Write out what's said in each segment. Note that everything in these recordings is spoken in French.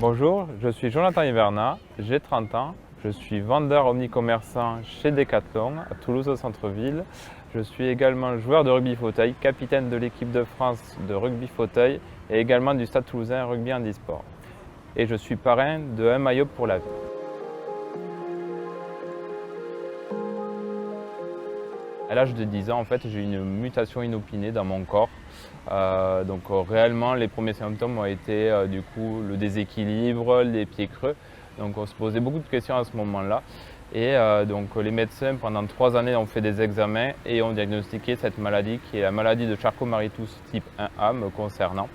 Bonjour, je suis Jonathan Hivernat, j'ai 30 ans, je suis vendeur omnicommerçant chez Decathlon à Toulouse au centre-ville. Je suis également joueur de rugby fauteuil, capitaine de l'équipe de France de rugby fauteuil et également du Stade Toulousain rugby handisport. Et je suis parrain de Un maillot pour la vie. À l'âge de 10 ans, en fait, j'ai eu une mutation inopinée dans mon corps. Réellement, les premiers symptômes ont été du coup le déséquilibre, les pieds creux. Donc on se posait beaucoup de questions à ce moment-là. Et les médecins, pendant 3 années, ont fait des examens et ont diagnostiqué cette maladie qui est la maladie de Charcot-Marie-Tooth type 1A me concernant.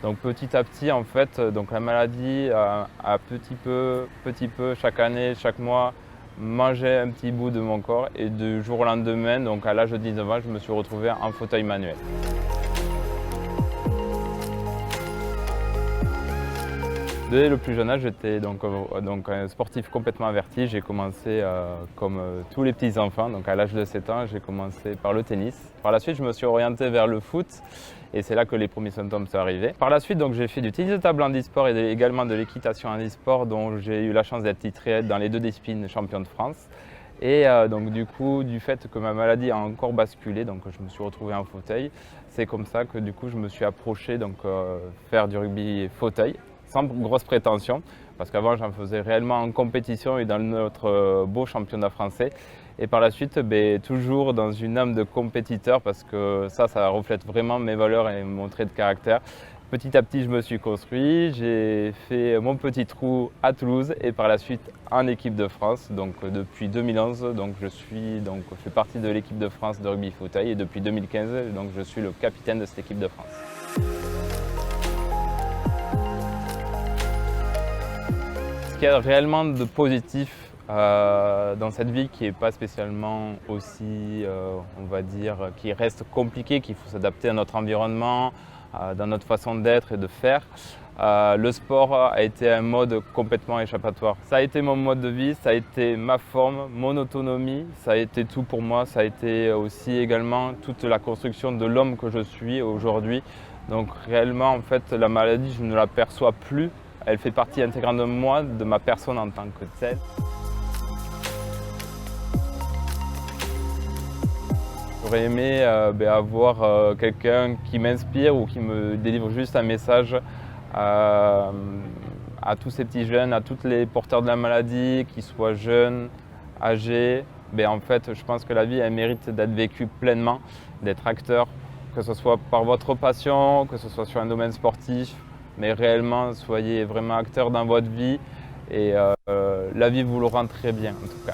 Donc petit à petit, en fait, la maladie a petit peu, chaque année, chaque mois, mangeait un petit bout de mon corps et du jour au lendemain, donc à l'âge de 19 ans, je me suis retrouvé en fauteuil manuel. Dès le plus jeune âge, j'étais un sportif complètement averti. J'ai commencé comme tous les petits enfants, donc à l'âge de 7 ans, j'ai commencé par le tennis. Par la suite, je me suis orienté vers le foot et c'est là que les premiers symptômes sont arrivés. Par la suite, donc, j'ai fait du tennis de table handisport et également de l'équitation handisport, dont j'ai eu la chance d'être titré dans les 2 disciplines champion de France. Et du fait que ma maladie a encore basculé, donc je me suis retrouvé en fauteuil, c'est comme ça que du coup je me suis approché faire du rugby fauteuil, sans grosse prétention, parce qu'avant j'en faisais réellement en compétition et dans notre beau championnat français. Et par la suite, toujours dans une âme de compétiteur, parce que ça reflète vraiment mes valeurs et mon trait de caractère. Petit à petit, je me suis construit, j'ai fait mon petit trou à Toulouse et par la suite en équipe de France. Donc depuis 2011, je fais partie de l'équipe de France de rugby fauteuil et depuis 2015, je suis le capitaine de cette équipe de France. Ce qu'il y a réellement de positif dans cette vie qui n'est pas spécialement aussi, on va dire, qui reste compliqué, qu'il faut s'adapter à notre environnement, dans notre façon d'être et de faire. Le sport a été un mode complètement échappatoire. Ça a été mon mode de vie, ça a été ma forme, mon autonomie, ça a été tout pour moi, ça a été aussi également toute la construction de l'homme que je suis aujourd'hui. Donc réellement, en fait, la maladie, je ne la perçois plus. Elle fait partie intégrante de moi, de ma personne en tant que telle. J'aurais aimé avoir quelqu'un qui m'inspire ou qui me délivre juste un message à tous ces petits jeunes, à tous les porteurs de la maladie, qu'ils soient jeunes, âgés. En fait, je pense que la vie elle mérite d'être vécue pleinement, d'être acteur, que ce soit par votre passion, que ce soit sur un domaine sportif, mais réellement, soyez vraiment acteur dans votre vie et la vie vous le rend très bien en tout cas.